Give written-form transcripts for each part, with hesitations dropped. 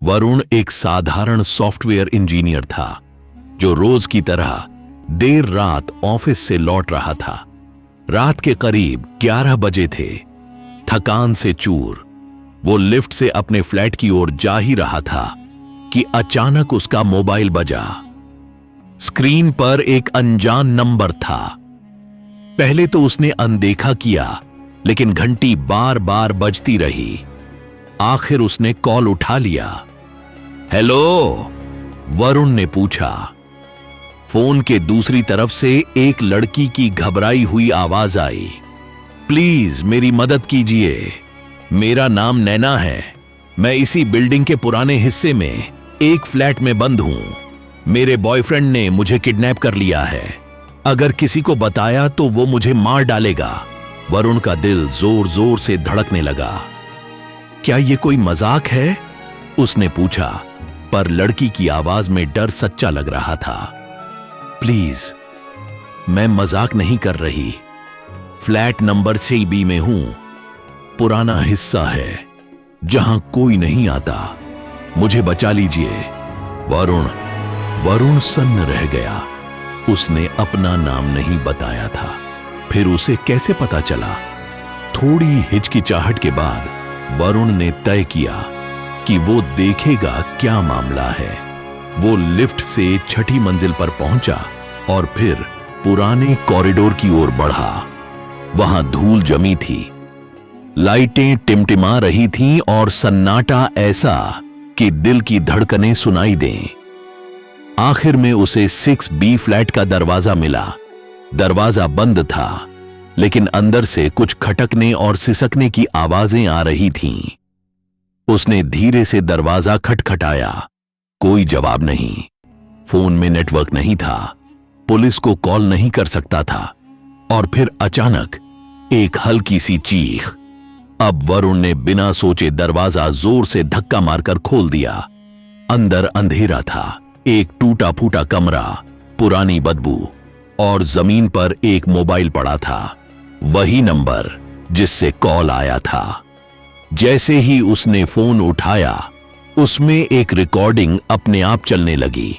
वरुण एक साधारण software engineer था जो रोज की तरह देर रात ऑफिस से लौट रहा था। रात के करीब 11 बजे थे। थकान से चूर वो लिफ्ट से अपने फ्लैट की ओर जा ही रहा था कि अचानक उसका मोबाइल बजा। स्क्रीन पर एक अनजान नंबर था। पहले तो उसने अनदेखा किया, लेकिन घंटी बार बार बजती रही। आखिर उसने कॉल उठा लिया। हेलो, वरुण ने पूछा। फोन के दूसरी तरफ से एक लड़की की घबराई हुई आवाज आई। प्लीज मेरी मदद कीजिए, मेरा नाम नैना है। मैं इसी बिल्डिंग के पुराने हिस्से में एक फ्लैट में बंद हूं। मेरे बॉयफ्रेंड ने मुझे किडनैप कर लिया है। अगर किसी को बताया तो वो मुझे मार डालेगा। वरुण का दिल जोर जोर से धड़कने लगा। क्या ये कोई मजाक है? उसने पूछा, पर लड़की की आवाज में डर सच्चा लग रहा था। प्लीज, मैं मजाक नहीं कर रही। फ्लैट नंबर 6B में हूं। पुराना हिस्सा है जहां कोई नहीं आता। मुझे बचा लीजिए। वरुण सन्न रह गया। उसने अपना नाम नहीं बताया था। फिर उसे कैसे पता चला? थोड़ी हिचकिचाहट के बाद वरुण ने तय किया कि वो देखेगा क्या मामला है। वो लिफ्ट से 6ठी मंजिल पर पहुंचा और फिर पुराने कॉरिडोर की ओर बढ़ा। वहां धूल जमी थी, लाइटें टिमटिमा रही थीं और सन्नाटा ऐसा कि दिल की धड़कनें सुनाई दें। आखिर में उसे 6B फ्लैट का दरवाजा मिला। दरवाजा बंद था, लेकिन अंदर से कुछ खटकने और सिसकने की आवाजें आ रही थीं। उसने धीरे से दरवाजा खटखटाया। कोई जवाब नहीं। फोन में नेटवर्क नहीं था, पुलिस को कॉल नहीं कर सकता था। और फिर अचानक एक हल्की सी चीख। अब वरुण ने बिना सोचे दरवाजा जोर से धक्का मारकर खोल दिया। अंदर अंधेरा था, एक टूटा फूटा कमरा, पुरानी बदबू, और जमीन पर एक मोबाइल पड़ा था। वही नंबर जिससे कॉल आया था। जैसे ही उसने फोन उठाया, उसमें एक रिकॉर्डिंग अपने आप चलने लगी।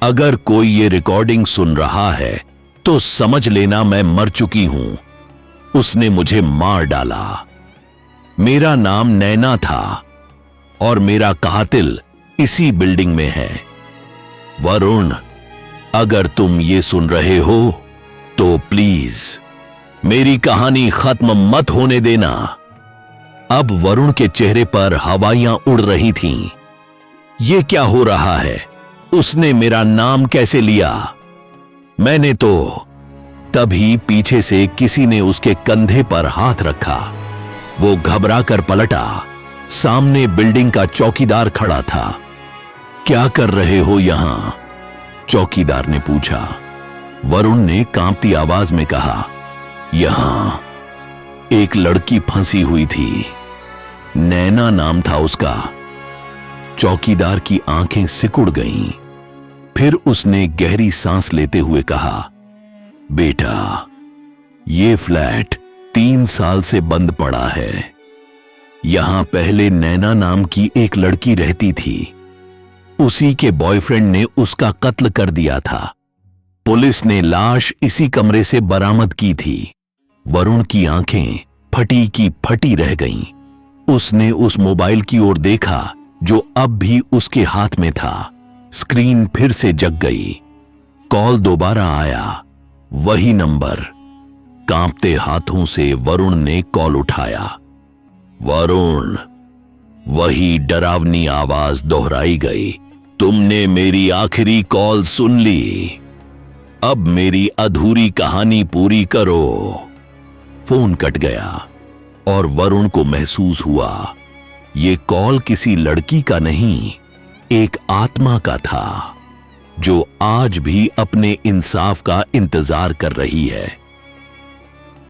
अगर कोई ये रिकॉर्डिंग सुन रहा है तो समझ लेना मैं मर चुकी हूं। उसने मुझे मार डाला। मेरा नाम नैना था और मेरा कातिल इसी बिल्डिंग में है। वरुण, अगर तुम ये सुन रहे हो तो प्लीज मेरी कहानी खत्म मत होने देना। अब वरुण के चेहरे पर हवाइयां उड़ रही थीं। ये क्या हो रहा है? उसने मेरा नाम कैसे लिया? मैंने तो तभी पीछे से किसी ने उसके कंधे पर हाथ रखा। वो घबरा कर पलटा। सामने बिल्डिंग का चौकीदार खड़ा था। क्या कर रहे हो यहां? चौकीदार ने पूछा। वरुण ने कांपती आवाज में कहा, यहां एक लड़की फंसी हुई थी। नैना नाम था उसका। चौकीदार की आंखें सिकुड़ गईं। फिर उसने गहरी सांस लेते हुए कहा, बेटा, ये फ्लैट 3 साल से बंद पड़ा है। यहां पहले नैना नाम की एक लड़की रहती थी। उसी के बॉयफ्रेंड ने उसका कत्ल कर दिया था। पुलिस ने लाश इसी कमरे से बरामद की थी। वरुण की आंखें फटी की फटी रह गईं। उसने उस मोबाइल की ओर देखा जो अब भी उसके हाथ में था। स्क्रीन फिर से जग गई। कॉल दोबारा आया। वही नंबर। कांपते हाथों से वरुण ने कॉल उठाया। वरुण, वही डरावनी आवाज दोहराई गई। तुमने मेरी आखिरी कॉल सुन ली। अब मेरी अधूरी कहानी पूरी करो। फोन कट गया और वरुण को महसूस हुआ ये कॉल किसी लड़की का नहीं, एक आत्मा का था जो आज भी अपने इंसाफ का इंतजार कर रही है।